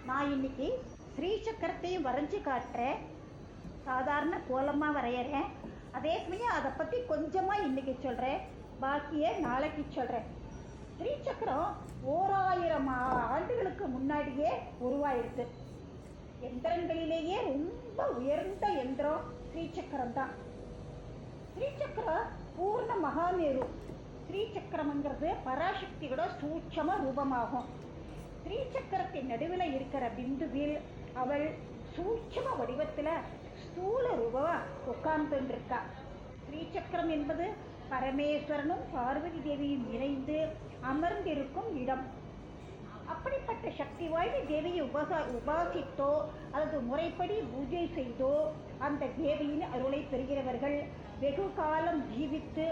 நான் இன்னைக்கு ஸ்ரீ சக்கரத்தையும் வரைஞ்சி காட்டுறேன். சாதாரண கோலமாக வரைகிறேன். அதே சமயம் அதை பற்றி கொஞ்சமாக இன்னைக்கு சொல்கிறேன், பாக்கியை நாளைக்கு சொல்கிறேன். ஸ்ரீ சக்கரம் 1000 ஆண்டுகளுக்கு முன்னாடியே உருவாயிருக்கு. எந்திரங்களிலேயே ரொம்ப உயர்ந்த எந்திரம் ஸ்ரீசக்கரம் தான். ஸ்ரீசக்கரம் பூர்ண மகாமேரு. ஸ்ரீசக்கரம்ங்கிறது பராசக்தியோட சூட்சம ரூபமாகும். ஸ்ரீசக்கரத்தின் நடுவில் இருக்கிற பிந்துவில் அவள் சூட்சம வடிவத்தில் ஸ்தூல ரூபமா உட்கார்ந்துருக்கா. ஸ்ரீசக்கரம் என்பது பரமேஸ்வரனும் பார்வதி தேவியும் இணைந்து அமர்ந்திருக்கும் இடம். அப்படிப்பட்ட சக்தி வாய்ந்த தேவியை உபாசித்தோ அல்லது முறைப்படி பூஜை செய்தோ அந்த தேவியின் அருளை பெறுகிறவர்கள் வெகு காலம் ஜீவித்து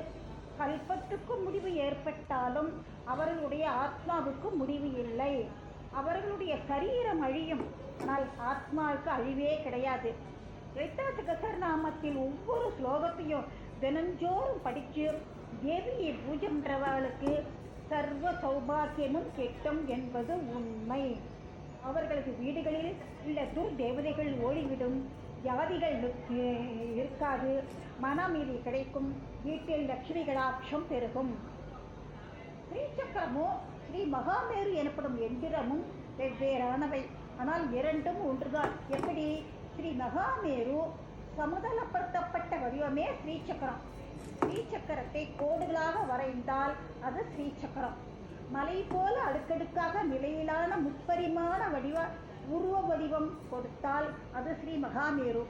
கல்பத்துக்கும் முடிவு ஏற்பட்டாலும் அவர்களுடைய ஆத்மாவுக்கு முடிவு இல்லை. அவர்களுடைய சரீரம் அழியும், ஆனால் ஆத்மாவுக்கு அழிவே கிடையாது. லலிதா சகஸ்ரநாமத்தில் ஒவ்வொரு ஸ்லோகத்தையும் தினஞ்சோறும் படித்து தேவியை பூஜை பண்றவர்களுக்கு சர்வ சௌபாக்கியமும் கிட்டும் என்பது உண்மை. அவர்களது வீடுகளில் உள்ள துர்தேவதைகள் ஓடிவிடும், வியாதிகள் இருக்காது, மனமீதி கிடைக்கும், வீட்டில் லட்சுமி கடாட்சம் பெருகும். ஸ்ரீசக்கரமோ ஸ்ரீ மகாமேரு எனப்படும் எந்திரமும் வெவ்வேறானவை, ஆனால் இரண்டும் ஒன்றுதான். எப்படி? ஸ்ரீ மகாமேரு சமதளப்படுத்தப்பட்ட வடிவமே ஸ்ரீசக்கரம். ஸ்ரீசக்கரத்தை கோடுகளாக வரைந்தால் அது ஸ்ரீசக்கரம். மலை போல அடுக்கடுக்காக நிலையிலான முப்பரிமாண உருவ வடிவம் கொடுத்தால் அது ஸ்ரீ மகாமேரு.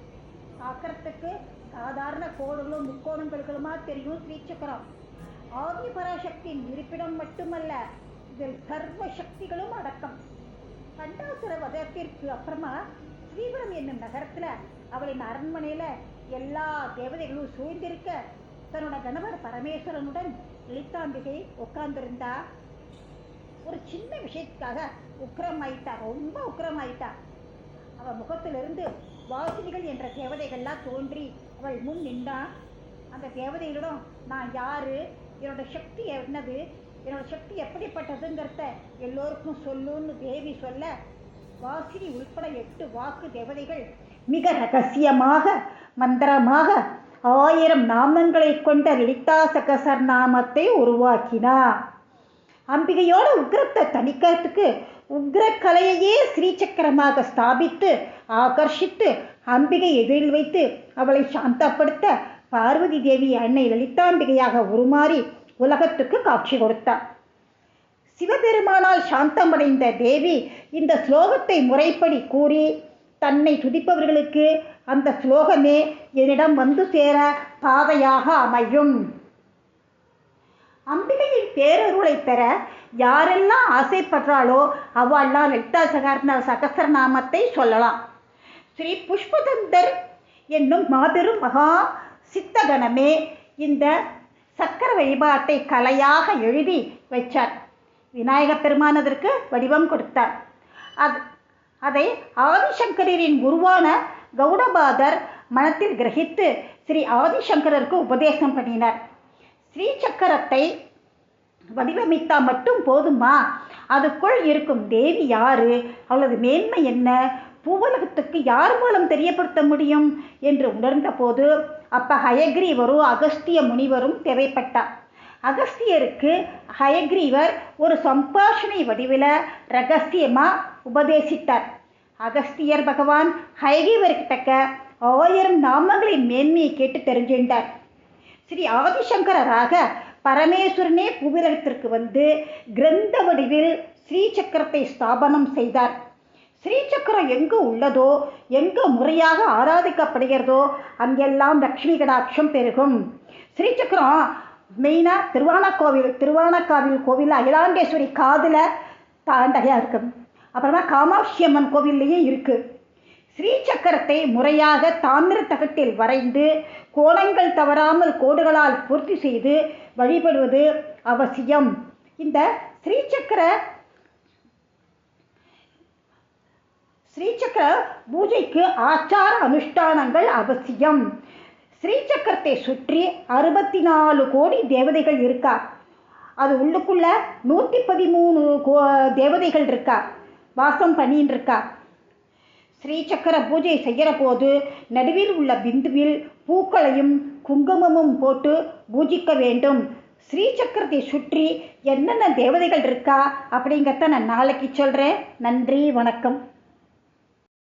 சக்கரத்துக்கு சாதாரண கோடுகளும் முக்கோணங்களுமா தெரியும் ஸ்ரீசக்கரம். ஆதி பராசக்தியின் இருப்பிடம் மட்டுமல்ல, இதில் சர்வ சக்திகளும் அடக்கம். கண்டாசுர வதத்திற்கு அப்புறமா ஸ்ரீபுரம் என்னும் நகரத்துல அவளின் அரண்மனையில எல்லா தேவதைகளும் சூழ்ந்திருக்க தன்னோட கணவர் பரமேஸ்வரனுடன் லலிதாம்பிகை உட்கார்ந்திருந்தா. ஒரு சின்ன விஷயத்துக்காக உக்கிரமாயிட்டா, ரொம்ப உக்கிரமாயிட்டா. அவள் முகத்திலிருந்து வாசினிகள் என்ற தேவதைகள்லாம் தோன்றி அவள் முன் நின்றா. அந்த தேவதைகளிடம் நான் யாரு, என்னோட சக்தி என்னது, என்னோட சக்தி எப்படிப்பட்டதுங்கிறத எல்லோருக்கும் சொல்லுன்னு தேவி சொல்ல, வாசினி உள்பட 8 வாக்கு தேவதைகள் மிக ரகசியமாக மந்திரமாக 1000 நாமங்களை கொண்ட லலிதா சகஸ்ரநாமத்தை உருவாக்கினா. அம்பிகையோட உக்ரத்தை தணிக்கிறதுக்கு உக்ரக்கலையையே ஸ்ரீசக்கரமாக ஸ்தாபித்து ஆகர்ஷித்து அம்பிகை எதிரில் வைத்து அவளை சாந்தப்படுத்த பார்வதி தேவி அன்னை லலிதாம்பிகையாக உருமாறி உலகத்துக்கு காட்சி கொடுத்தார். சிவபெருமானால் சாந்தமடைந்த தேவி இந்த ஸ்லோகத்தை முறைப்படி கூறி தன்னை துதிப்பவர்களுக்கு அந்த ஸ்லோகமே என்னிடம் வந்து சேர பாதையாக அமையும். அம்பிகையின் பேரருளை பெற யாரெல்லாம் ஆசைப்படுறாளோ அவெல்லாம் லலிதா சகஸ்ரநாமத்தை சொல்லலாம். ஸ்ரீ புஷ்பதந்தர் என்னும் மாபெரும் மகா சித்தகணமே இந்த சக்கர வழிபாட்டை கலையாக எழுதி வைச்சார். விநாயக பெருமான் அதற்கு வடிவம் கொடுத்தார். அதை ஆதிசங்கரின் குருவான கௌடபாதர் மனத்தில் கிரகித்து ஸ்ரீ ஆதிசங்கரருக்கு உபதேசம் பண்ணினார். ஸ்ரீசக்கரத்தை வடிவமைத்தா மட்டும் போதுமா? அதுக்குள் இருக்கும் தேவி யாரு, அவளது மேன்மை என்ன, பூவுலகத்துக்கு யார் மூலம் தெரியப்படுத்த முடியும் என்று உணர்ந்த போது அப்ப ஹயக்ரீவரும் அகஸ்திய முனிவரும் தேவைப்பட்டார். அகஸ்தியருக்கு ஹயக்ரீவர் ஒரு சம்பாஷணை வடிவில் ரகசியமா உபதேசித்தார். அகஸ்தியர் பகவான் ஹயக்ரீவர்கிட்ட 1000 நாமங்களின் மேன்மையை கேட்டு தெரிஞ்சின்றார். ஸ்ரீ ஆதிசங்கரராக பரமேஸ்வரனே பூவிலகத்திற்கு வந்து கிரந்த வடிவில் ஸ்ரீசக்கரத்தை ஸ்தாபனம் செய்தார். ஸ்ரீசக்கரம் எங்கு உள்ளதோ, எங்கு முறையாக ஆராதிக்கப்படுகிறதோ அங்கெல்லாம் லக்ஷ்மி கடாட்சம் பெருகும். ஸ்ரீசக்கரம் மெயினாக திருவானக்காவில் கோவில் அகிலாண்டேஸ்வரி காதில் தாண்டகையாக இருக்குது. அப்புறமா காமாட்சி அம்மன் கோவில்லையும் இருக்குது. ஸ்ரீசக்கரத்தை முறையாக தாமிர தகட்டில் வரைந்து கோணங்கள் தவறாமல் கோடுகளால் பூர்த்தி செய்து வழிபடுவது அவசியம். இந்த ஸ்ரீசக்கர பூஜைக்கு ஆச்சார அனுஷ்டானங்கள் அவசியம். ஸ்ரீசக்கரத்தை சுற்றி 64 கோடி தேவதைகள் இருக்கா. அது உள்ளுக்குள்ள 113 தேவதைகள் இருக்கா. வாசம் பண்ணின்னு இருக்கா. ஸ்ரீசக்கர பூஜை செய்கிற போது நடுவில் உள்ள பிந்துவில் பூக்களையும் குங்குமமும் போட்டு பூஜிக்க வேண்டும். ஸ்ரீசக்கரத்தை சுற்றி என்னென்ன தேவதைகள் இருக்கா அப்படிங்கிறத நான் நாளைக்கு சொல்கிறேன். நன்றி, வணக்கம்.